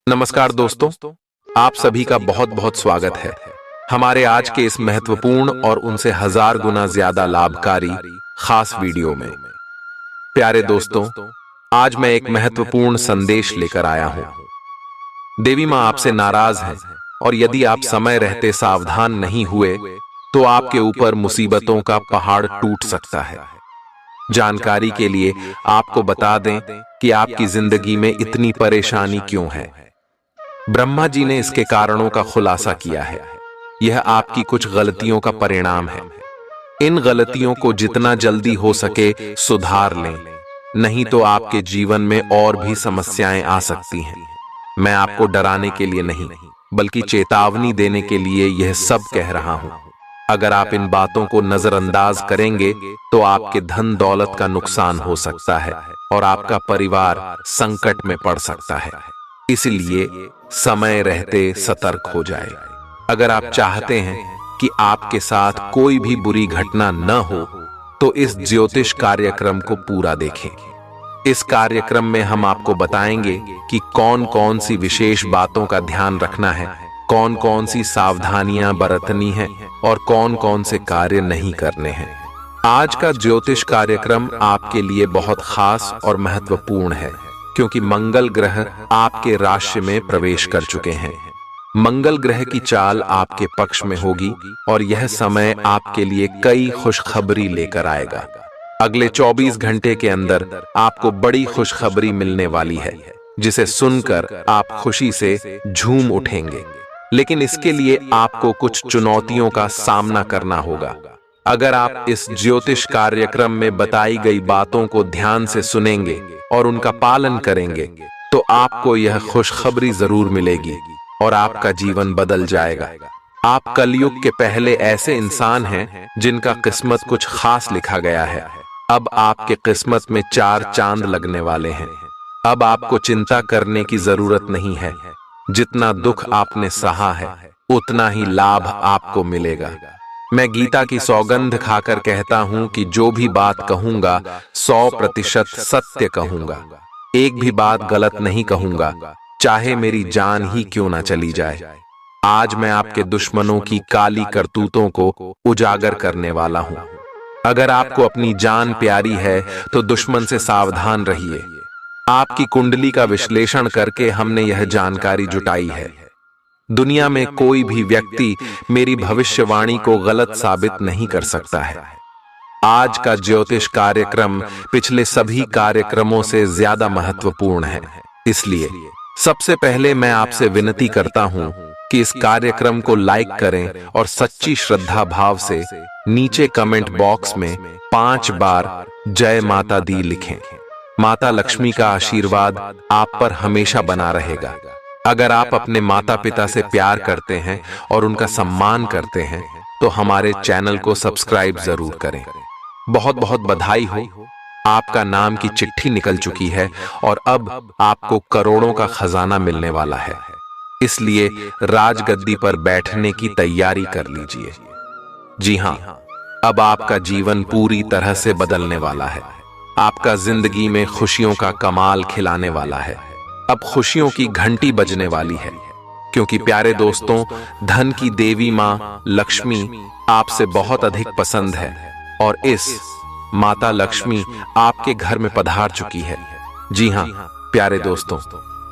नमस्कार दोस्तों, आप सभी का बहुत बहुत स्वागत है हमारे आज के इस महत्वपूर्ण और उनसे हजार गुना ज्यादा लाभकारी खास वीडियो में। प्यारे दोस्तों, आज मैं एक महत्वपूर्ण संदेश लेकर आया हूं। देवी मां आपसे नाराज हैं और यदि आप समय रहते सावधान नहीं हुए तो आपके ऊपर मुसीबतों का पहाड़ टूट सकता है। जानकारी के लिए आपको बता दें कि आपकी जिंदगी में इतनी परेशानी क्यों है। ब्रह्मा जी ने इसके कारणों का खुलासा किया है। यह आपकी कुछ गलतियों का परिणाम है। इन गलतियों को जितना जल्दी हो सके सुधार लें, नहीं तो आपके जीवन में और भी समस्याएं आ सकती हैं। मैं आपको डराने के लिए नहीं, बल्कि चेतावनी देने के लिए यह सब कह रहा हूं। अगर आप इन बातों को नजरअंदाज करेंगे तो आपके धन दौलत का नुकसान हो सकता है और आपका परिवार संकट में पड़ सकता है। इसलिए समय रहते सतर्क हो जाए। अगर आप चाहते हैं कि आपके साथ कोई भी बुरी घटना न हो तो इस ज्योतिष कार्यक्रम को पूरा देखें। इस कार्यक्रम में हम आपको बताएंगे कि कौन कौन सी विशेष बातों का ध्यान रखना है, कौन कौन सी सावधानियां बरतनी हैं और कौन कौन से कार्य नहीं करने हैं। आज का ज्योतिष कार्यक्रम आपके लिए बहुत खास और महत्वपूर्ण है, क्योंकि मंगल ग्रह आपके राशि में प्रवेश कर चुके हैं। मंगल ग्रह की चाल आपके पक्ष में होगी और यह समय आपके लिए कई खुशखबरी लेकर आएगा। अगले 24 घंटे के अंदर आपको बड़ी खुशखबरी मिलने वाली है, जिसे सुनकर आप खुशी से झूम उठेंगे। लेकिन इसके लिए आपको कुछ चुनौतियों का सामना करना होगा। अगर आप इस ज्योतिष कार्यक्रम में बताई गई बातों को ध्यान से सुनेंगे और उनका पालन करेंगे तो आपको यह खुशखबरी जरूर मिलेगी और आपका जीवन बदल जाएगा। आप कलयुग के पहले ऐसे इंसान हैं जिनका किस्मत कुछ खास लिखा गया है। अब आपके किस्मत में 4 चांद लगने वाले हैं। अब आपको चिंता करने की जरूरत नहीं है। जितना दुख आपने सहा है उतना ही लाभ आपको मिलेगा। मैं गीता की सौगंध खाकर कहता हूं कि जो भी बात कहूंगा 100% सत्य कहूंगा। एक भी बात गलत नहीं कहूंगा, चाहे मेरी जान ही क्यों ना चली जाए। आज मैं आपके दुश्मनों की काली करतूतों को उजागर करने वाला हूं। अगर आपको अपनी जान प्यारी है तो दुश्मन से सावधान रहिए। आपकी कुंडली का विश्लेषण करके हमने यह जानकारी जुटाई है। दुनिया में कोई भी व्यक्ति मेरी भविष्यवाणी को गलत साबित नहीं कर सकता है। आज का ज्योतिष कार्यक्रम पिछले सभी कार्यक्रमों से ज्यादा महत्वपूर्ण है। इसलिए सबसे पहले मैं आपसे विनती करता हूं कि इस कार्यक्रम को लाइक करें और सच्ची श्रद्धा भाव से नीचे कमेंट बॉक्स में 5 बार जय माता दी लिखें। माता लक्ष्मी का आशीर्वाद आप पर हमेशा बना रहेगा। अगर आप अपने माता पिता से प्यार करते हैं और उनका सम्मान करते हैं तो हमारे चैनल को सब्सक्राइब जरूर करें। बहुत बहुत बधाई हो, आपका नाम की चिट्ठी निकल चुकी है और अब आपको करोड़ों का खजाना मिलने वाला है। इसलिए राजगद्दी पर बैठने की तैयारी कर लीजिए। जी हां, अब आपका जीवन पूरी तरह से बदलने वाला है। आपका जिंदगी में खुशियों का कमाल खिलाने वाला है। अब खुशियों की घंटी बजने वाली है, क्योंकि प्यारे दोस्तों, धन की देवी मां लक्ष्मी आपसे बहुत अधिक पसंद है और इस माता लक्ष्मी आपके घर में पधार चुकी है। जी हां प्यारे दोस्तों,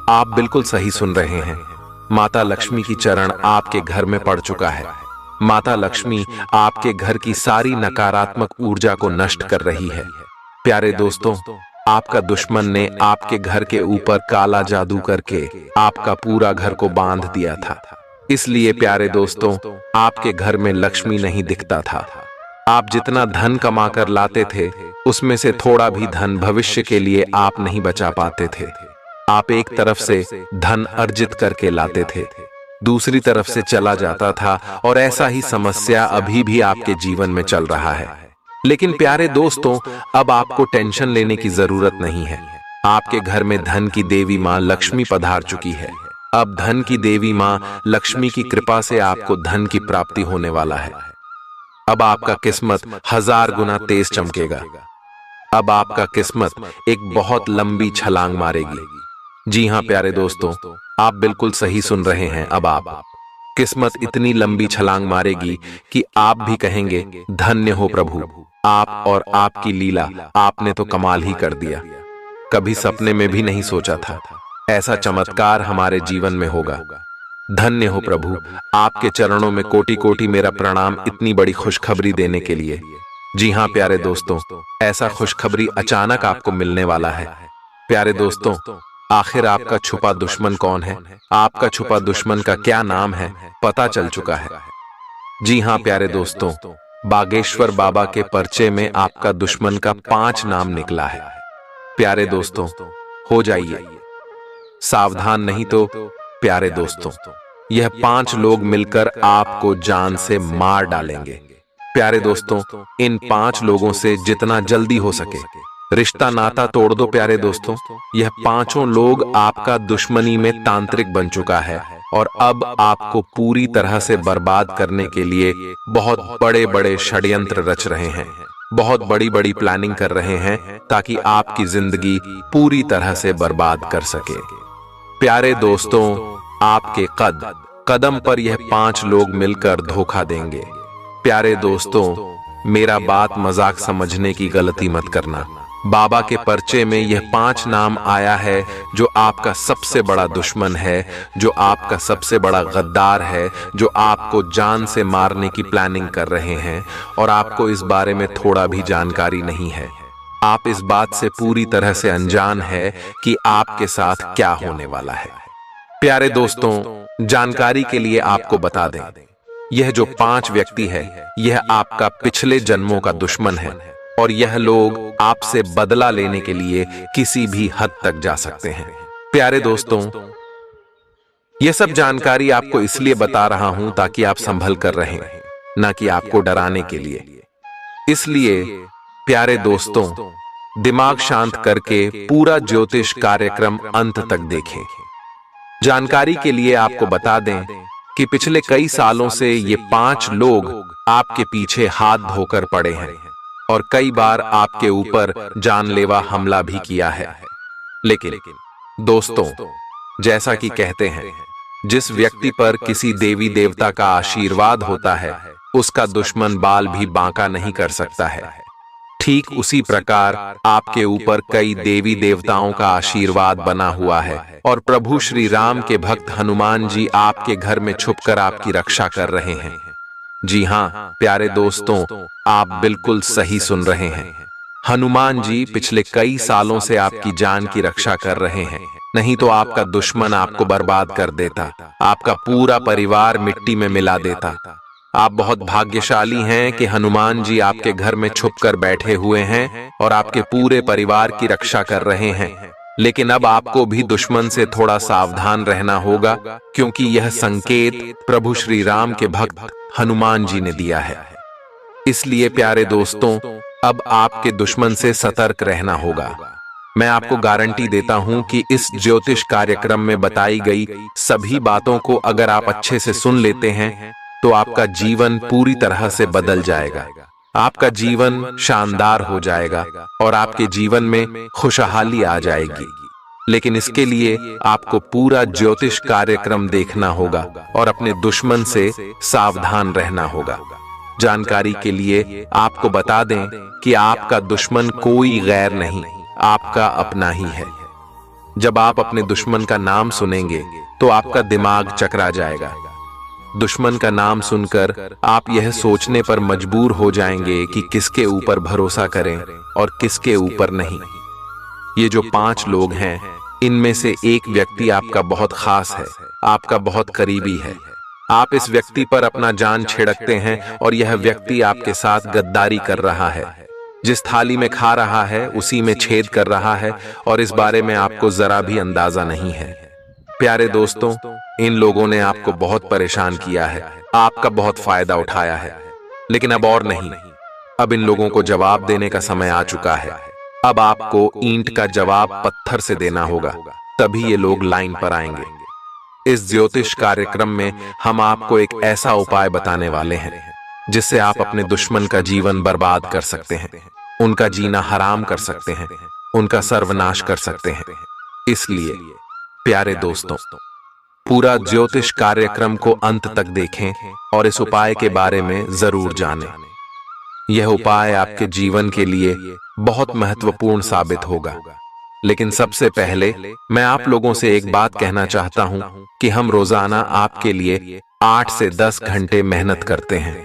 आप बिल्कुल सही सुन रहे हैं। माता लक्ष्मी की चरण आपके घर में पड़ चुका है। माता लक्ष्मी आपके घर की सारी नकारात्मक ऊर्जा को नष्ट कर रही है। प्यारे दोस्तों, आपका दुश्मन ने आपके घर के ऊपर काला जादू करके आपका पूरा घर को बांध दिया था। इसलिए प्यारे दोस्तों, आपके घर में लक्ष्मी नहीं दिखता था। आप जितना धन कमा कर लाते थे उसमें से थोड़ा भी धन भविष्य के लिए आप नहीं बचा पाते थे। आप एक तरफ से धन अर्जित करके लाते थे, दूसरी तरफ से चला जाता था और ऐसा ही समस्या अभी भी आपके जीवन में चल रहा है। लेकिन प्यारे दोस्तों, अब आपको टेंशन लेने की जरूरत नहीं है। आपके घर में धन की देवी मां लक्ष्मी पधार चुकी है। अब धन की देवी मां लक्ष्मी की कृपा से आपको धन की प्राप्ति होने वाला है। अब आपका किस्मत 1000 गुना तेज चमकेगा। अब आपका किस्मत एक बहुत लंबी छलांग मारेगी। जी हाँ प्यारे दोस्तों, आप बिल्कुल सही सुन रहे हैं। अब आप किस्मत इतनी लंबी छलांग मारेगी कि आप भी कहेंगे धन्य हो प्रभु, आप और आपकी लीला, आपने तो कमाल ही कर दिया। कभी सपने में भी नहीं सोचा था ऐसा चमत्कार हमारे जीवन में होगा। धन्य हो प्रभु, आपके चरणों में कोटि कोटि मेरा प्रणाम इतनी बड़ी खुशखबरी देने के लिए। जी हाँ प्यारे दोस्तों, ऐसा खुशखबरी अचानक आपको मिलने वाला है। प्यारे दोस्तों, आखिर आपका छुपा दुश्मन कौन है? आपका छुपा दुश्मन का क्या नाम है, पता चल चुका है। जी हाँ प्यारे दोस्तों, बागेश्वर बाबा के पर्चे में आपका दुश्मन का 5 नाम निकला है। प्यारे दोस्तों, हो जाइए सावधान, नहीं तो प्यारे दोस्तों यह 5 लोग मिलकर आपको जान से मार डालेंगे। प्यारे दोस्तों, इन 5 लोगों से जितना जल्दी हो सके रिश्ता नाता तोड़ दो। प्यारे दोस्तों, यह 5 लोग आपका दुश्मनी में तांत्रिक बन चुका है और अब आपको पूरी तरह से बर्बाद करने के लिए बहुत बड़े बड़े षड्यंत्र रच रहे हैं, बहुत बड़ी बड़ी प्लानिंग कर रहे हैं ताकि आपकी जिंदगी पूरी तरह से बर्बाद कर सके। प्यारे दोस्तों, आपके कदम पर यह 5 लोग मिलकर धोखा देंगे। प्यारे दोस्तों, मेरा बात मजाक समझने की गलती मत करना। बाबा के पर्चे में यह 5 नाम आया है जो आपका सबसे बड़ा दुश्मन है, जो आपका सबसे बड़ा गद्दार है, जो आपको जान से मारने की प्लानिंग कर रहे हैं और आपको इस बारे में थोड़ा भी जानकारी नहीं है। आप इस बात से पूरी तरह से अनजान है कि आपके साथ क्या होने वाला है। प्यारे दोस्तों, जानकारी के लिए आपको बता दें, यह जो 5 व्यक्ति है यह आपका पिछले जन्मों का दुश्मन है और यह लोग आपसे बदला लेने के लिए किसी भी हद तक जा सकते हैं। प्यारे दोस्तों, यह सब जानकारी आपको इसलिए बता रहा हूं ताकि आप संभल कर रहें, ना कि आपको डराने के लिए। इसलिए प्यारे दोस्तों, दिमाग शांत करके पूरा ज्योतिष कार्यक्रम अंत तक देखें। जानकारी के लिए आपको बता दें कि पिछले कई सालों से ये 5 लोग आपके पीछे हाथ धोकर पड़े हैं और कई बार आपके ऊपर जानलेवा हमला भी किया है। लेकिन दोस्तों, जैसा कि कहते हैं, जिस व्यक्ति पर किसी देवी देवता का आशीर्वाद होता है उसका दुश्मन बाल भी बांका नहीं कर सकता है। ठीक उसी प्रकार आपके ऊपर कई देवी देवताओं का आशीर्वाद बना हुआ है और प्रभु श्री राम के भक्त हनुमान जी आपके घर में छुपकर आपकी रक्षा कर रहे हैं। जी हाँ प्यारे दोस्तों, आप बिल्कुल सही सुन रहे हैं। हनुमान जी पिछले कई सालों से आपकी जान की रक्षा कर रहे हैं, नहीं तो आपका दुश्मन आपको बर्बाद कर देता, आपका पूरा परिवार मिट्टी में मिला देता। आप बहुत भाग्यशाली हैं कि हनुमान जी आपके घर में छुपकर बैठे हुए हैं और आपके पूरे परिवार की रक्षा कर रहे हैं। लेकिन अब आपको भी दुश्मन से थोड़ा सावधान रहना होगा, क्योंकि यह संकेत प्रभु श्री राम के भक्त हनुमान जी ने दिया है। इसलिए प्यारे दोस्तों, अब आपके दुश्मन से सतर्क रहना होगा। मैं आपको गारंटी देता हूं कि इस ज्योतिष कार्यक्रम में बताई गई सभी बातों को अगर आप अच्छे से सुन लेते हैं तो आपका जीवन पूरी तरह से बदल जाएगा, आपका जीवन शानदार हो जाएगा और आपके जीवन में खुशहाली आ जाएगी। लेकिन इसके लिए आपको पूरा ज्योतिष कार्यक्रम देखना होगा और अपने दुश्मन से सावधान रहना होगा। जानकारी के लिए आपको बता दें कि आपका दुश्मन कोई गैर नहीं, आपका अपना ही है। जब आप अपने दुश्मन का नाम सुनेंगे तो आपका दिमाग चकरा जाएगा। दुश्मन का नाम सुनकर आप यह सोचने पर मजबूर हो जाएंगे कि किसके ऊपर भरोसा करें और किसके ऊपर नहीं। ये जो 5 लोग हैं, इनमें से एक व्यक्ति आपका बहुत खास है, आपका बहुत करीबी है। आप इस व्यक्ति पर अपना जान छिड़कते हैं और यह व्यक्ति आपके साथ गद्दारी कर रहा है। जिस थाली में खा रहा है उसी में छेद कर रहा है और इस बारे में आपको जरा भी अंदाजा नहीं है। प्यारे दोस्तों, इन लोगों ने आपको बहुत परेशान किया है, आपका बहुत फायदा उठाया है, लेकिन अब और नहीं। अब इन लोगों को जवाब देने का समय आ चुका है। अब आपको ईंट का जवाब पत्थर से देना होगा, तभी ये लोग लाइन पर आएंगे। इस ज्योतिष कार्यक्रम में हम आपको एक ऐसा उपाय बताने वाले हैं जिससे आप अपने दुश्मन का जीवन बर्बाद कर सकते हैं, उनका जीना हराम कर सकते हैं, उनका सर्वनाश कर सकते हैं। इसलिए प्यारे दोस्तों, पूरा ज्योतिष कार्यक्रम को अंत तक देखें और इस उपाय के बारे में जरूर जानें। यह उपाय आपके जीवन के लिए बहुत महत्वपूर्ण साबित होगा। लेकिन सबसे पहले मैं आप लोगों से एक बात कहना चाहता हूं कि हम रोजाना आपके लिए 8 से 10 घंटे मेहनत करते हैं।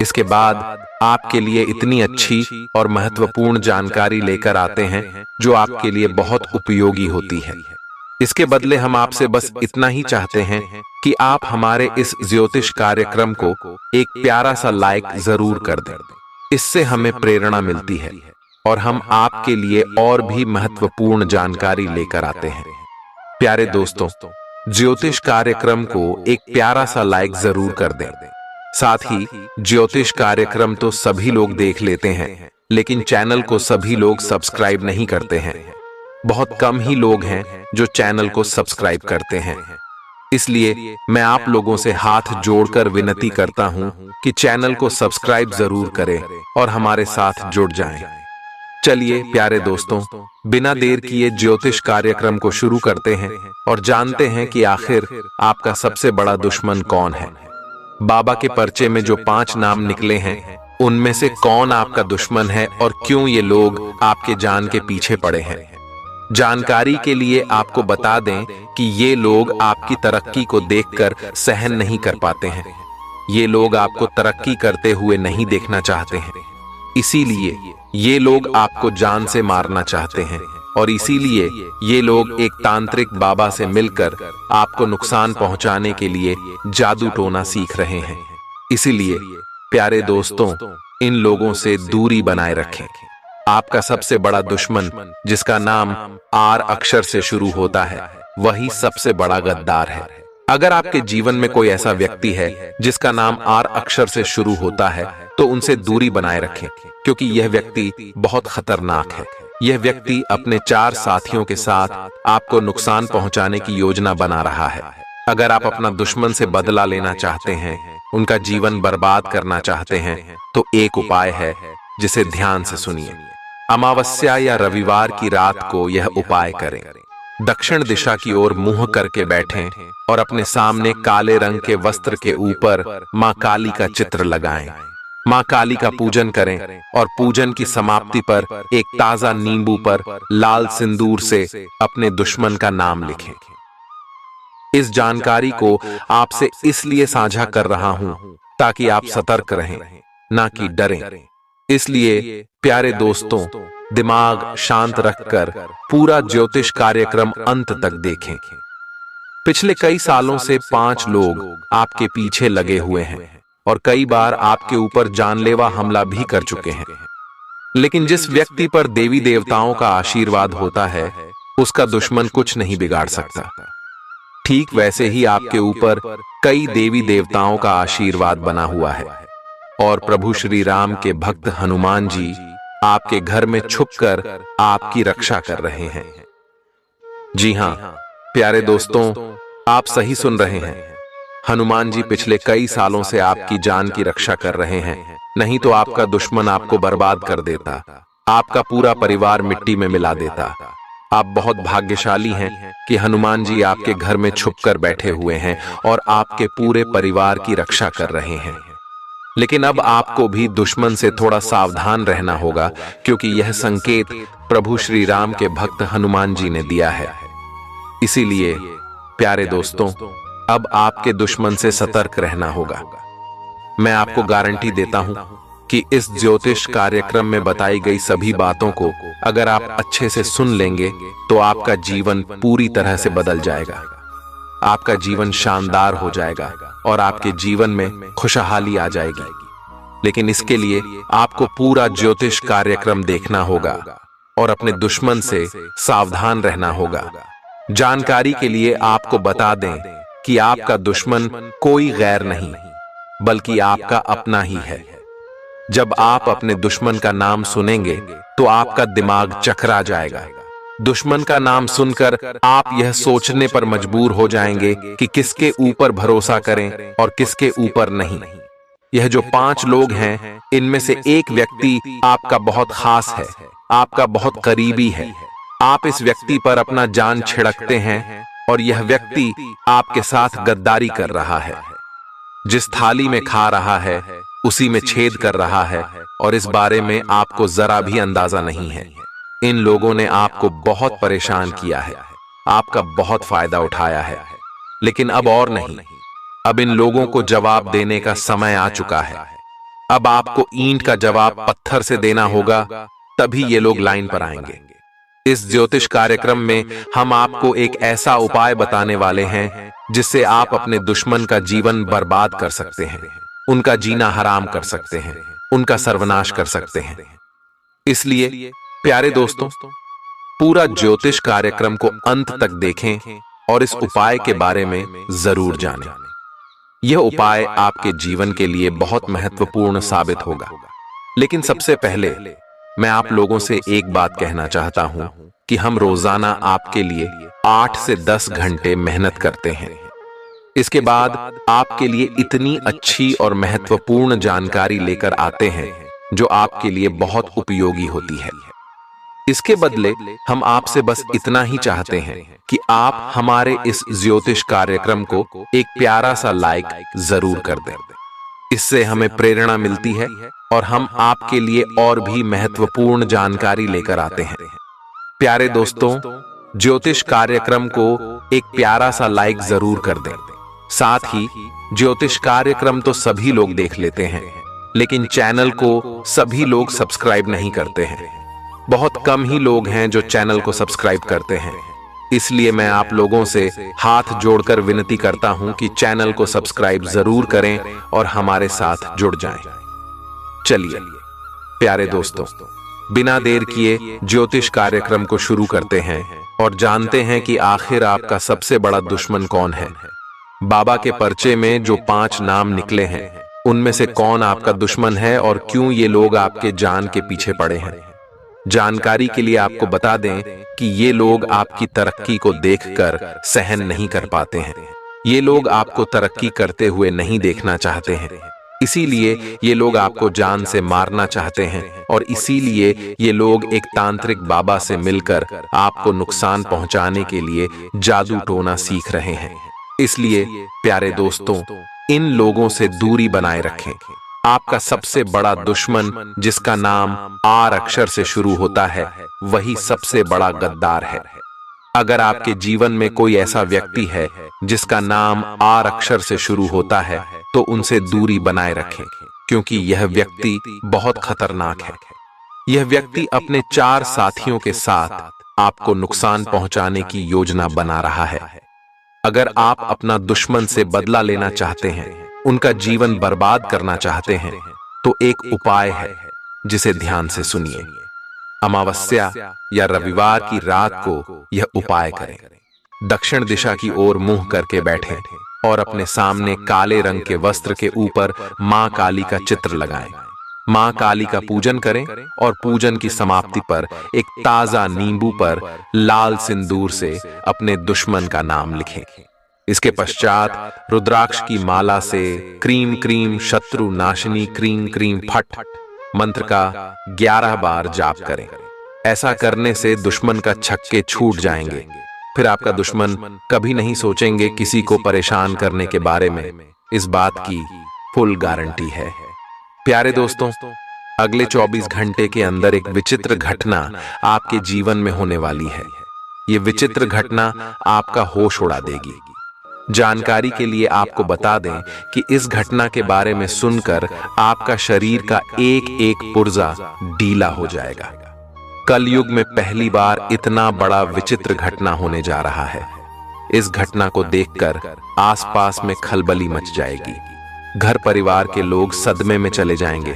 इसके बाद आपके लिए इतनी अच्छी और महत्वपूर्ण जानकारी लेकर आते हैं जो आपके लिए बहुत उपयोगी होती है। इसके बदले हम आपसे बस इतना ही चाहते हैं कि आप हमारे इस ज्योतिष कार्यक्रम को एक प्यारा सा लाइक जरूर कर दें। इससे हमें प्रेरणा मिलती है और हम आपके लिए और भी महत्वपूर्ण जानकारी लेकर आते हैं। प्यारे दोस्तों, ज्योतिष कार्यक्रम को एक प्यारा सा लाइक जरूर कर दें। साथ ही ज्योतिष कार्यक्रम तो सभी लोग देख लेते हैं, लेकिन चैनल को सभी लोग सब्सक्राइब नहीं करते हैं। बहुत कम ही लोग हैं जो चैनल को सब्सक्राइब करते हैं। इसलिए मैं आप लोगों से हाथ जोड़कर विनती करता हूं कि चैनल को सब्सक्राइब जरूर करें और हमारे साथ जुड़ जाएं। चलिए प्यारे दोस्तों, बिना देर किए ज्योतिष कार्यक्रम को शुरू करते हैं और जानते हैं कि आखिर आपका सबसे बड़ा दुश्मन कौन है। बाबा के पर्चे में जो 5 नाम निकले हैं, उनमें से कौन आपका दुश्मन है और क्यों ये लोग आपके जान के पीछे पड़े हैं। जानकारी के लिए आपको बता दें कि ये लोग आपकी तरक्की को देखकर सहन नहीं कर पाते हैं। ये लोग आपको तरक्की करते हुए नहीं देखना चाहते हैं। इसीलिए ये लोग आपको जान से मारना चाहते हैं और इसीलिए ये लोग एक तांत्रिक बाबा से मिलकर आपको नुकसान पहुंचाने के लिए जादू टोना सीख रहे हैं। इसीलिए प्यारे दोस्तों, इन लोगों से दूरी बनाए रखें। आपका सबसे बड़ा दुश्मन, जिसका नाम आर अक्षर से शुरू होता है, वही सबसे बड़ा गद्दार है। अगर आपके जीवन में कोई ऐसा व्यक्ति है जिसका नाम आर अक्षर से शुरू होता है, तो उनसे दूरी बनाए रखें, क्योंकि यह व्यक्ति बहुत खतरनाक है। यह व्यक्ति अपने 4 साथियों के साथ आपको नुकसान पहुंचाने की योजना बना रहा है। अगर आप अपना दुश्मन से बदला लेना चाहते हैं, उनका जीवन बर्बाद करना चाहते हैं, तो एक उपाय है जिसे ध्यान से सुनिए। अमावस्या या रविवार की रात को यह उपाय करें। दक्षिण दिशा की ओर मुंह करके बैठें और अपने सामने काले रंग के वस्त्र के ऊपर मां काली का चित्र लगाएं। मां काली का पूजन करें और पूजन की समाप्ति पर एक ताजा नींबू पर लाल सिंदूर से अपने दुश्मन का नाम लिखें। इस जानकारी को आपसे इसलिए साझा कर रहा हूं ताकि आप सतर्क रहें, ना कि डरें। इसलिए प्यारे दोस्तों, दिमाग शांत रखकर पूरा ज्योतिष कार्यक्रम अंत तक देखें। पिछले कई सालों से 5 लोग आपके पीछे लगे हुए हैं और कई बार आपके ऊपर जानलेवा हमला भी कर चुके हैं। लेकिन जिस व्यक्ति पर देवी देवताओं का आशीर्वाद होता है, उसका दुश्मन कुछ नहीं बिगाड़ सकता। ठीक वैसे ही आपके ऊपर कई देवी देवताओं का आशीर्वाद बना हुआ है और प्रभु श्री राम के भक्त हनुमान जी आपके घर में छुपकर आपकी रक्षा कर रहे हैं। जी हां प्यारे दोस्तों, आप सही सुन रहे हैं। हनुमान जी पिछले कई सालों से आपकी जान की रक्षा कर रहे हैं, नहीं तो आपका दुश्मन आपको बर्बाद कर देता, आपका पूरा परिवार मिट्टी में मिला देता। आप बहुत भाग्यशाली हैं कि हनुमान जी आपके घर में छुपकर बैठे हुए हैं और आपके पूरे परिवार की रक्षा कर रहे हैं। लेकिन अब आपको भी दुश्मन से थोड़ा सावधान रहना होगा, क्योंकि यह संकेत प्रभु श्री राम के भक्त हनुमान जी ने दिया है। इसीलिए प्यारे दोस्तों, अब आपके दुश्मन से सतर्क रहना होगा। मैं आपको गारंटी देता हूं कि इस ज्योतिष कार्यक्रम में बताई गई सभी बातों को अगर आप अच्छे से सुन लेंगे तो आपका जीवन पूरी तरह से बदल जाएगा। आपका जीवन शानदार हो जाएगा और आपके जीवन में खुशहाली आ जाएगी। लेकिन इसके लिए आपको पूरा ज्योतिष कार्यक्रम देखना होगा और अपने दुश्मन से सावधान रहना होगा। जानकारी के लिए आपको बता दें कि आपका दुश्मन कोई गैर नहीं, बल्कि आपका अपना ही है। जब आप अपने दुश्मन का नाम सुनेंगे तो आपका दिमाग चकरा जाएगा। दुश्मन का नाम सुनकर आप यह सोचने पर मजबूर हो जाएंगे कि किसके ऊपर भरोसा करें और किसके ऊपर नहीं। यह जो 5 लोग हैं, इनमें से एक व्यक्ति आपका बहुत खास है, आपका बहुत करीबी है। आप इस व्यक्ति पर अपना जान छिड़कते हैं और यह व्यक्ति आपके साथ गद्दारी कर रहा है। जिस थाली में खा रहा है उसी में छेद कर रहा है और इस बारे में आपको जरा भी अंदाजा नहीं है। इन लोगों ने आपको बहुत परेशान किया है, आपका बहुत फायदा उठाया है, लेकिन अब और नहीं। अब इन लोगों को जवाब देने का समय आ चुका है। अब आपको ईंट का जवाब पत्थर से देना होगा, तभी ये लोग लाइन पर आएंगे। इस ज्योतिष कार्यक्रम में हम आपको एक ऐसा उपाय बताने वाले हैं जिससे आप अपने दुश्मन का जीवन बर्बाद कर सकते हैं, उनका जीना हराम कर सकते हैं, उनका सर्वनाश कर सकते हैं। इसलिए प्यारे दोस्तों, पूरा ज्योतिष कार्यक्रम को अंत तक देखें और इस उपाय के बारे में जरूर जानें। यह उपाय आपके जीवन के लिए बहुत महत्वपूर्ण साबित होगा। लेकिन सबसे पहले मैं आप लोगों से एक बात कहना चाहता हूं कि हम रोजाना आपके लिए 8 से 10 घंटे मेहनत करते हैं। इसके बाद आपके लिए इतनी अच्छी और महत्वपूर्ण जानकारी लेकर आते हैं जो आपके लिए बहुत उपयोगी होती है। इसके बदले हम आपसे बस इतना ही चाहते हैं कि आप हमारे इस ज्योतिष कार्यक्रम को एक प्यारा सा लाइक जरूर कर दें। इससे हमें प्रेरणा मिलती है और हम आपके लिए और भी महत्वपूर्ण जानकारी लेकर आते हैं। प्यारे दोस्तों, ज्योतिष कार्यक्रम को एक प्यारा सा लाइक जरूर कर दें। साथ ही ज्योतिष कार्यक्रम तो सभी लोग देख लेते हैं, लेकिन चैनल को सभी लोग सब्सक्राइब नहीं करते हैं। बहुत कम ही लोग हैं जो चैनल को सब्सक्राइब करते हैं। इसलिए मैं आप लोगों से हाथ जोड़कर विनती करता हूं कि चैनल को सब्सक्राइब जरूर करें और हमारे साथ जुड़ जाएं। चलिए प्यारे दोस्तों, बिना देर किए ज्योतिष कार्यक्रम को शुरू करते हैं और जानते हैं कि आखिर आपका सबसे बड़ा दुश्मन कौन है। बाबा के पर्चे में जो 5 नाम निकले हैं, उनमें से कौन आपका दुश्मन है और क्यों ये लोग आपके जान के पीछे पड़े हैं। जानकारी के लिए आपको बता दें कि ये लोग आपकी तरक्की को देखकर सहन नहीं कर पाते हैं। ये लोग आपको तरक्की करते हुए नहीं देखना चाहते हैं, इसीलिए ये लोग आपको जान से मारना चाहते हैं और इसीलिए ये लोग एक तांत्रिक बाबा से मिलकर आपको नुकसान पहुंचाने के लिए जादू टोना सीख रहे हैं। इसलिए प्यारे दोस्तों, इन लोगों से दूरी बनाए रखें। आपका सबसे बड़ा दुश्मन, जिसका नाम आर अक्षर से शुरू होता है, वही सबसे बड़ा गद्दार है। अगर आपके जीवन में कोई ऐसा व्यक्ति है जिसका नाम आर अक्षर से शुरू होता है, तो उनसे दूरी बनाए रखें, क्योंकि यह व्यक्ति बहुत खतरनाक है। यह व्यक्ति अपने 4 साथियों के साथ आपको नुकसान पहुंचाने की योजना बना रहा है। अगर आप अपना दुश्मन से बदला लेना चाहते हैं, उनका जीवन बर्बाद करना चाहते हैं, तो एक उपाय है जिसे ध्यान से सुनिए। अमावस्या या रविवार की रात को यह उपाय करें। दक्षिण दिशा की ओर मुंह करके बैठें और अपने सामने काले रंग के वस्त्र के ऊपर मां काली का चित्र लगाएं। मां काली का पूजन करें और पूजन की समाप्ति पर एक ताजा नींबू पर लाल सिंदूर से अपने दुश्मन का नाम लिखें। इसके पश्चात रुद्राक्ष की माला से क्रीम क्रीम शत्रु नाशिनी क्रीम क्रीम फट मंत्र का 11 बार जाप करें। ऐसा करने से दुश्मन का छक्के छूट जाएंगे। फिर आपका दुश्मन कभी नहीं सोचेंगे किसी को परेशान करने के बारे में। इस बात की फुल गारंटी है। प्यारे दोस्तों, अगले 24 घंटे के अंदर एक विचित्र घटना आपके जीवन में होने वाली है। ये विचित्र घटना आपका होश उड़ा देगी। जानकारी के लिए आपको बता दें कि इस घटना के बारे में सुनकर आपका शरीर का एक एक पुर्जा ढीला हो जाएगा। कलयुग में पहली बार इतना बड़ा विचित्र घटना होने जा रहा है। इस घटना को देखकर आसपास में खलबली मच जाएगी। घर परिवार के लोग सदमे में चले जाएंगे।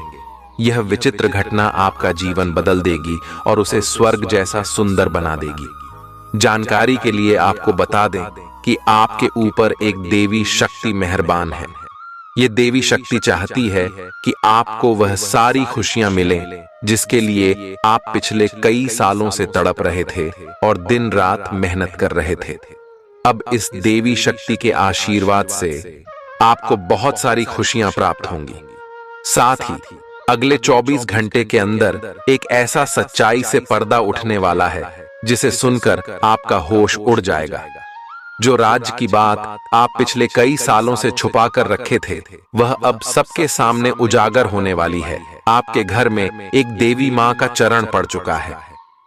यह विचित्र घटना आपका जीवन बदल देगी और उसे स्वर्ग जैसा सुंदर बना देगी। जानकारी के लिए आपको बता दें कि आपके ऊपर एक देवी शक्ति मेहरबान है। ये देवी शक्ति चाहती है कि आपको वह सारी खुशियां मिलें जिसके लिए आप पिछले कई सालों से तड़प रहे थे और दिन रात मेहनत कर रहे थे। अब इस देवी शक्ति के आशीर्वाद से आपको बहुत सारी खुशियां प्राप्त होंगी। साथ ही अगले 24 घंटे के अंदर एक ऐसा सच्चाई से पर्दा उठने वाला है जिसे सुनकर आपका होश उड़ जाएगा। जो राज्य की बात आप पिछले कई सालों से छुपा कर रखे थे, वह अब सबके सामने उजागर होने वाली है। आपके घर में एक देवी माँ का चरण पड़ चुका है।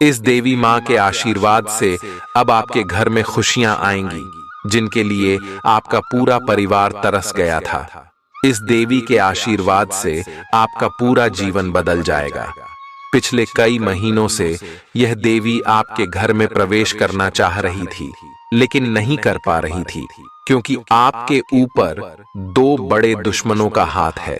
इस देवी माँ के आशीर्वाद से अब आपके घर में खुशियां आएंगी, जिनके लिए आपका पूरा परिवार तरस गया था। इस देवी के आशीर्वाद से आपका पूरा जीवन बदल जाएगा। पिछले कई महीनों से यह देवी आपके घर में प्रवेश करना चाह रही थी, लेकिन नहीं कर पा रही थी, क्योंकि आपके ऊपर दो बड़े दुश्मनों का हाथ है।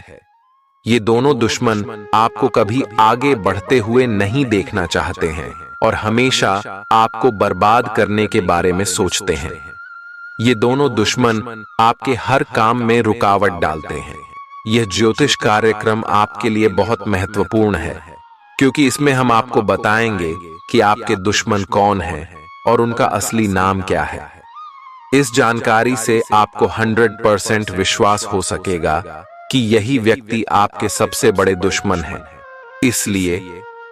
ये दोनों दुश्मन आपको कभी आगे बढ़ते हुए नहीं देखना चाहते हैं और हमेशा आपको बर्बाद करने के बारे में सोचते हैं। ये दोनों दुश्मन आपके हर काम में रुकावट डालते हैं। यह ज्योतिष कार्यक्रम आपके लिए बहुत महत्वपूर्ण है, क्योंकि इसमें हम आपको बताएंगे कि आपके दुश्मन कौन हैं और उनका असली नाम क्या है। इस जानकारी से आपको 100% विश्वास हो सकेगा कि यही व्यक्ति आपके सबसे बड़े दुश्मन हैं। इसलिए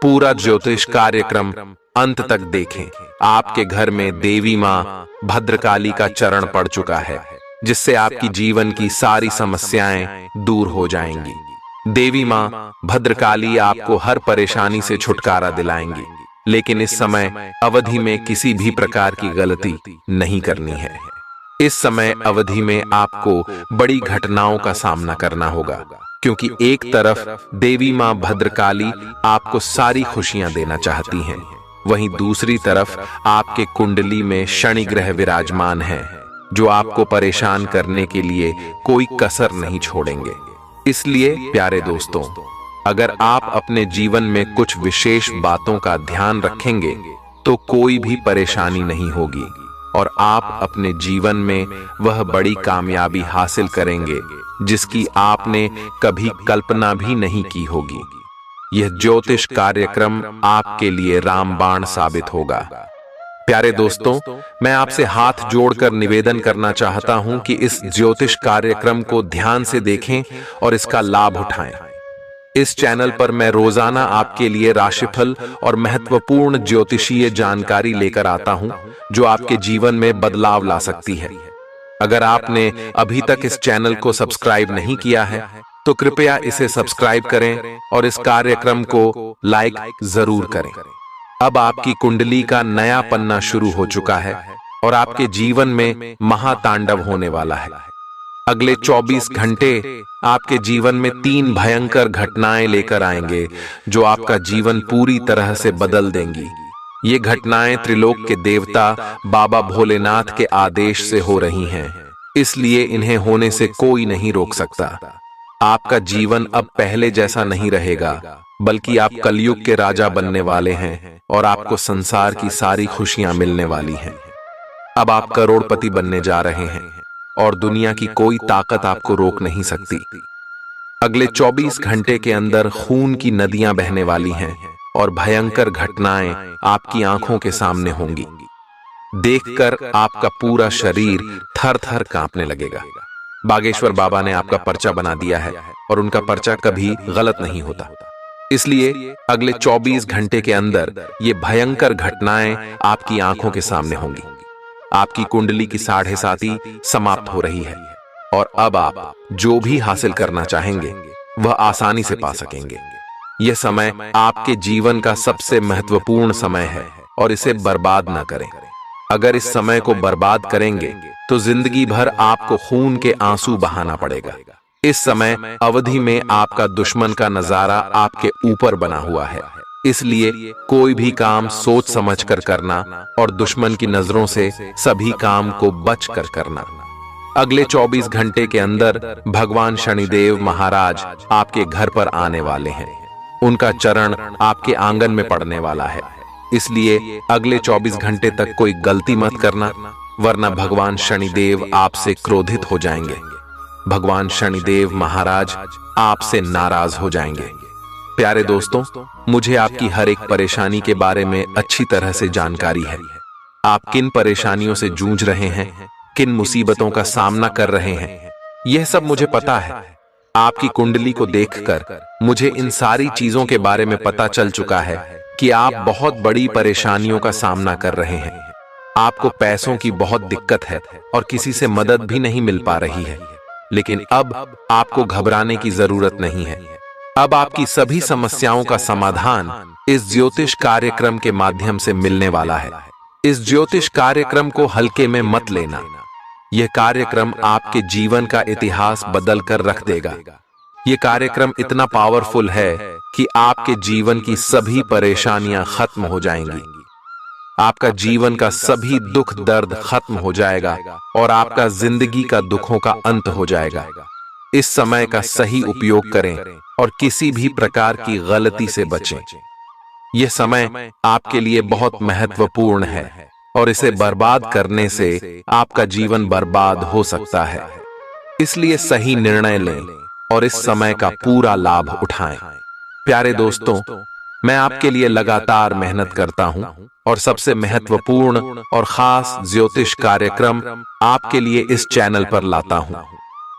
पूरा ज्योतिष कार्यक्रम अंत तक देखें। आपके घर में देवी माँ भद्रकाली का चरण पड़ चुका है, जिससे आपकी जीवन की सारी समस्याएं दूर हो जाएंगी। देवी माँ भद्रकाली आपको हर परेशानी से छुटकारा दिलाएंगी, लेकिन इस समय अवधि में किसी भी प्रकार की गलती नहीं करनी है। इस समय अवधि में आपको बड़ी घटनाओं का सामना करना होगा, क्योंकि एक तरफ देवी माँ भद्रकाली आपको सारी खुशियां देना चाहती हैं, वहीं दूसरी तरफ आपके कुंडली में शनि ग्रह विराजमान है, जो आपको परेशान करने के लिए कोई कसर नहीं छोड़ेंगे। इसलिए प्यारे दोस्तों, अगर आप अपने जीवन में कुछ विशेष बातों का ध्यान रखेंगे तो कोई भी परेशानी नहीं होगी और आप अपने जीवन में वह बड़ी कामयाबी हासिल करेंगे जिसकी आपने कभी कल्पना भी नहीं की होगी। यह ज्योतिष कार्यक्रम आपके लिए रामबाण साबित होगा। प्यारे दोस्तों, मैं आपसे हाथ जोड़कर निवेदन करना चाहता हूं कि इस ज्योतिष कार्यक्रम को ध्यान से देखें और इसका लाभ उठाएं। इस चैनल पर मैं रोजाना आपके लिए राशिफल और महत्वपूर्ण ज्योतिषीय जानकारी लेकर आता हूं, जो आपके जीवन में बदलाव ला सकती है। अगर आपने अभी तक इस चैनल को सब्सक्राइब नहीं किया है, तो कृपया इसे सब्सक्राइब करें और इस कार्यक्रम को लाइक जरूर करें। अब आपकी कुंडली का नया पन्ना शुरू हो चुका है और आपके जीवन में महातांडव होने वाला है। अगले 24 घंटे आपके जीवन में 3 भयंकर घटनाएं लेकर आएंगे, जो आपका जीवन पूरी तरह से बदल देंगी। ये घटनाएं त्रिलोक के देवता बाबा भोलेनाथ के आदेश से हो रही हैं, इसलिए इन्हें होने से कोई नहीं रोक सकता। आपका जीवन अब पहले जैसा नहीं रहेगा, बल्कि आप कलयुग के राजा बनने वाले हैं और आपको संसार की सारी खुशियां मिलने वाली हैं। अब आप करोड़पति बनने जा रहे हैं और दुनिया की कोई ताकत आपको रोक नहीं सकती। अगले 24 घंटे के अंदर खून की नदियां बहने वाली हैं और भयंकर घटनाएं आपकी आंखों के सामने होंगी। देखकर आपका पूरा शरीर थर-थर कांपने लगेगा। बागेश्वर बाबा ने आपका पर्चा बना दिया है और उनका पर्चा कभी गलत नहीं होता। इसलिए अगले 24 घंटे के अंदर ये भयंकर घटनाएं आपकी आंखों के सामने होंगी। आपकी कुंडली की 7.5 समाप्त हो रही है और अब आप जो भी हासिल करना चाहेंगे वह आसानी से पा सकेंगे। यह समय आपके जीवन का सबसे महत्वपूर्ण समय है और इसे बर्बाद ना करें। अगर इस समय को बर्बाद करेंगे तो जिंदगी भर आपको खून के आंसू बहाना पड़ेगा। इस समय अवधि में आपका दुश्मन का नजारा आपके ऊपर बना हुआ है, इसलिए कोई भी काम सोच समझ कर करना और दुश्मन की नजरों से सभी काम को बच कर करना। अगले 24 घंटे के अंदर भगवान शनिदेव महाराज आपके घर पर आने वाले हैं। उनका चरण आपके आंगन में पड़ने वाला है, इसलिए अगले 24 घंटे तक कोई गलती मत करना, वरना भगवान शनिदेव आपसे क्रोधित हो जाएंगे। भगवान शनिदेव महाराज आपसे नाराज हो जाएंगे। प्यारे दोस्तों, मुझे आपकी हर एक परेशानी के बारे में अच्छी तरह से जानकारी है। आप किन परेशानियों से जूझ रहे हैं, किन मुसीबतों का सामना कर रहे हैं, यह सब मुझे पता है। आपकी कुंडली को देखकर मुझे इन सारी चीजों के बारे में पता चल चुका है कि आप बहुत बड़ी परेशानियों का सामना कर रहे हैं। आपको पैसों की बहुत दिक्कत है और किसी से मदद भी नहीं मिल पा रही है, लेकिन अब आपको घबराने की जरूरत नहीं है। अब आपकी सभी समस्याओं का समाधान इस ज्योतिष कार्यक्रम के माध्यम से मिलने वाला है। इस ज्योतिष कार्यक्रम को हल्के में मत लेना। यह कार्यक्रम आपके जीवन का इतिहास बदल कर रख देगा। यह कार्यक्रम इतना पावरफुल है कि आपके जीवन की सभी परेशानियां खत्म हो जाएंगी। आपका जीवन का सभी दुख दर्द खत्म हो जाएगा और आपका जिंदगी का दुखों का अंत हो जाएगा। इस समय का सही उपयोग करें और किसी भी प्रकार की गलती से बचें। यह समय आपके लिए बहुत महत्वपूर्ण है और इसे बर्बाद करने से आपका जीवन बर्बाद हो सकता है। इसलिए सही निर्णय लें और इस समय का पूरा लाभ उठाएं। प्यारे दोस्तों, मैं आपके लिए लगातार मेहनत करता हूं और सबसे महत्वपूर्ण और खास ज्योतिष कार्यक्रम आपके लिए इस चैनल पर लाता हूं।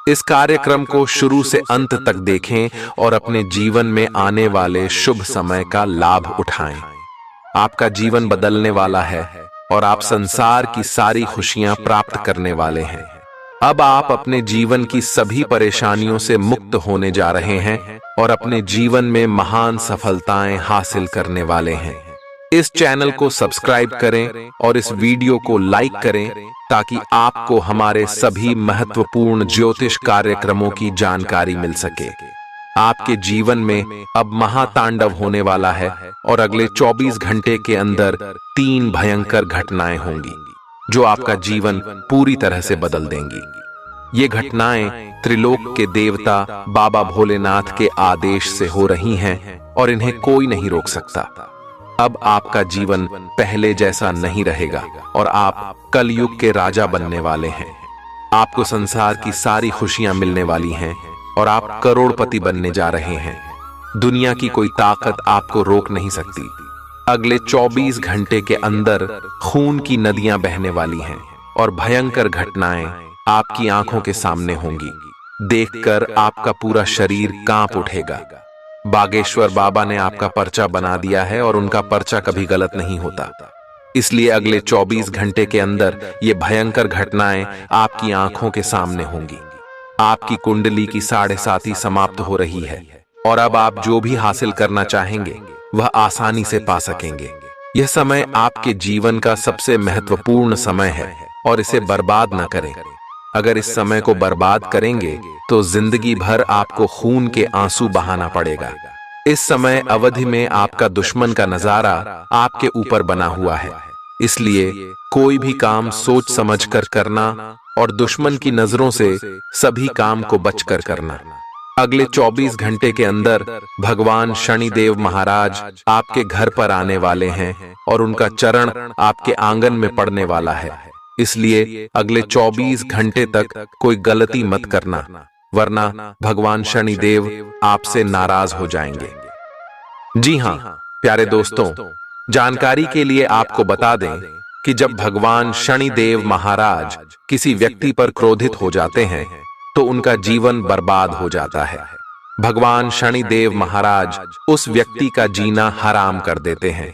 इस कार्यक्रम को शुरू से अंत तक देखें और अपने जीवन में आने वाले शुभ समय का लाभ उठाएं। आपका जीवन बदलने वाला है और आप संसार की सारी खुशियां प्राप्त करने वाले हैं। अब आप अपने जीवन की सभी परेशानियों से मुक्त होने जा रहे हैं और अपने जीवन में महान सफलताएं हासिल करने वाले हैं। इस चैनल को सब्सक्राइब करें और इस वीडियो को लाइक करें ताकि आपको हमारे सभी महत्वपूर्ण ज्योतिष कार्यक्रमों की जानकारी मिल सके। आपके जीवन में अब महातांडव होने वाला है और अगले 24 घंटे के अंदर 3 भयंकर घटनाएं होंगी जो आपका जीवन पूरी तरह से बदल देंगी। ये घटनाएं त्रिलोक के देवता बाबा भोलेनाथ के आदेश से हो रही हैं और इन्हें कोई नहीं रोक सकता। अब आपका जीवन पहले जैसा नहीं रहेगा और आप कलयुग के राजा बनने वाले हैं। आपको संसार की सारी खुशियां मिलने वाली हैं और आप करोड़पति बनने जा रहे हैं। दुनिया की कोई ताकत आपको रोक नहीं सकती। अगले 24 घंटे के अंदर खून की नदियां बहने वाली हैं और भयंकर घटनाएं आपकी आंखों के सामने होंगी। देखकर आपका पूरा शरीर कांप उठेगा। बागेश्वर बाबा ने आपका पर्चा बना दिया है और उनका पर्चा कभी गलत नहीं होता। इसलिए अगले 24 घंटे के अंदर ये भयंकर घटनाएं आपकी आंखों के सामने होंगी। आपकी कुंडली की 7.5 समाप्त हो रही है और अब आप जो भी हासिल करना चाहेंगे वह आसानी से पा सकेंगे। यह समय आपके जीवन का सबसे महत्वपूर्ण समय है और इसे बर्बाद न करें। अगर इस समय को बर्बाद करेंगे तो जिंदगी भर आपको खून के आंसू बहाना पड़ेगा। इस समय अवधि में आपका दुश्मन का नजारा आपके ऊपर बना हुआ है। इसलिए कोई भी काम सोच समझ कर करना और दुश्मन की नजरों से सभी काम को बचकर करना। अगले 24 घंटे के अंदर भगवान शनिदेव महाराज आपके घर पर आने वाले हैं और उनका चरण आपके आंगन में पड़ने वाला है। इसलिए अगले 24 घंटे तक कोई गलती मत करना, वरना भगवान शनिदेव आपसे नाराज हो जाएंगे। जी हां प्यारे दोस्तों, जानकारी के लिए आपको बता दें कि जब भगवान शनिदेव महाराज किसी व्यक्ति पर क्रोधित हो जाते हैं तो उनका जीवन बर्बाद हो जाता है। भगवान शनिदेव महाराज उस व्यक्ति का जीना हराम कर देते हैं।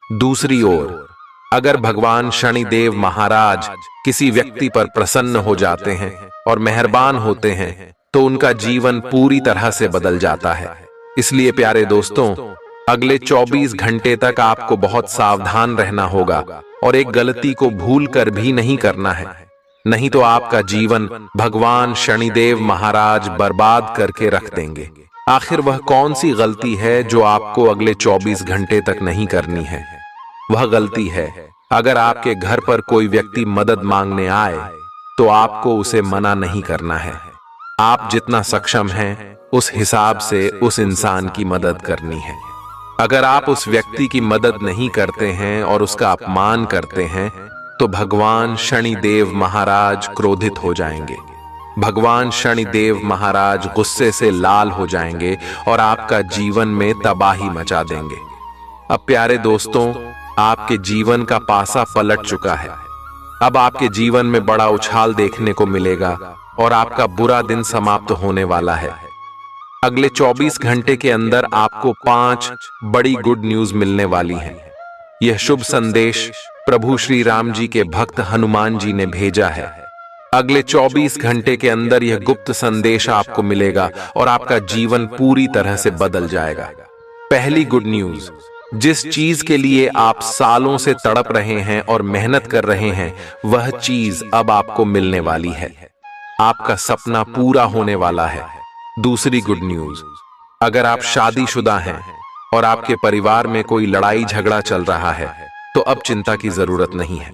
दूसरी ओर अगर भगवान शनिदेव महाराज किसी व्यक्ति पर प्रसन्न हो जाते हैं और मेहरबान होते हैं तो उनका जीवन पूरी तरह से बदल जाता है। इसलिए प्यारे दोस्तों, अगले 24 घंटे तक आपको बहुत सावधान रहना होगा और एक गलती को भूल कर भी नहीं करना है, नहीं तो आपका जीवन भगवान शनिदेव महाराज बर्बाद करके रख देंगे। आखिर वह कौन सी गलती है जो आपको अगले 24 घंटे तक नहीं करनी है? वह गलती है, अगर आपके घर पर कोई व्यक्ति मदद मांगने आए तो आपको उसे मना नहीं करना है। आप जितना सक्षम हैं उस हिसाब से उस इंसान की मदद करनी है। अगर आप उस व्यक्ति की मदद नहीं करते हैं और उसका अपमान करते हैं तो भगवान शनिदेव महाराज क्रोधित हो जाएंगे। भगवान शनिदेव महाराज गुस्से से लाल हो जाएंगे और आपका जीवन में तबाही मचा देंगे। अब प्यारे दोस्तों, आपके जीवन का पासा पलट चुका है। अब आपके जीवन में बड़ा उछाल देखने को मिलेगा और आपका बुरा दिन समाप्त होने वाला है। अगले 24 घंटे के अंदर आपको 5 बड़ी गुड न्यूज मिलने वाली हैं। यह शुभ संदेश प्रभु श्री राम जी के भक्त हनुमान जी ने भेजा है। अगले 24 घंटे के अंदर यह गुप्त संदेश आपको मिलेगा और आपका जीवन पूरी तरह से बदल जाएगा। पहली गुड न्यूज, जिस चीज के लिए आप सालों से तड़प रहे हैं और मेहनत कर रहे हैं, वह चीज अब आपको मिलने वाली है। आपका सपना पूरा होने वाला है। दूसरी गुड न्यूज, अगर आप शादीशुदा हैं और आपके परिवार में कोई लड़ाई झगड़ा चल रहा है तो अब चिंता की जरूरत नहीं है।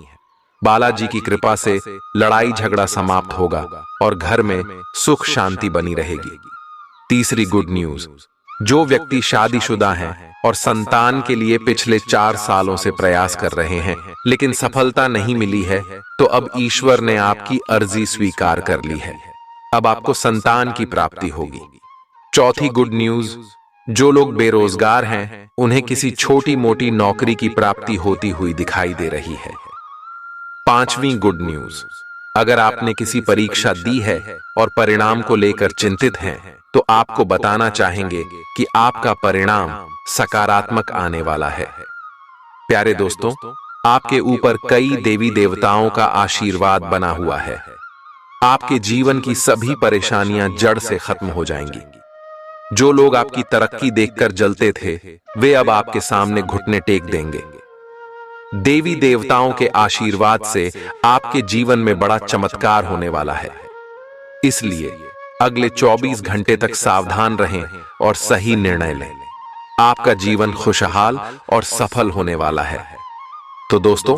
बालाजी की कृपा से लड़ाई झगड़ा समाप्त होगा और घर में सुख शांति बनी रहेगी। तीसरी गुड न्यूज, जो व्यक्ति शादीशुदा हैं और संतान के लिए पिछले 4 सालों से प्रयास कर रहे हैं लेकिन सफलता नहीं मिली है, तो अब ईश्वर ने आपकी अर्जी स्वीकार कर ली है। अब आपको संतान की प्राप्ति होगी। चौथी गुड न्यूज, जो लोग बेरोजगार हैं उन्हें किसी छोटी मोटी नौकरी की प्राप्ति होती हुई दिखाई दे रही है। पांचवी गुड न्यूज, अगर आपने किसी परीक्षा दी है और परिणाम को लेकर चिंतित हैं तो आपको बताना चाहेंगे कि आपका परिणाम सकारात्मक आने वाला है। प्यारे दोस्तों, आपके ऊपर कई देवी देवताओं का आशीर्वाद बना हुआ है। आपके जीवन की सभी परेशानियां जड़ से खत्म हो जाएंगी। जो लोग आपकी तरक्की देखकर जलते थे, वे अब आपके सामने घुटने टेक देंगे। देवी देवताओं के आशीर्वाद से आपके जीवन में बड़ा चमत्कार होने वाला है। इसलिए अगले 24 घंटे तक सावधान रहें और सही निर्णय लें। आपका जीवन खुशहाल और सफल होने वाला है। तो दोस्तों,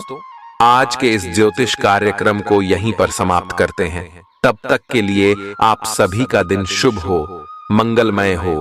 आज के इस ज्योतिष कार्यक्रम को यहीं पर समाप्त करते हैं। तब तक के लिए आप सभी का दिन शुभ हो, मंगलमय हो।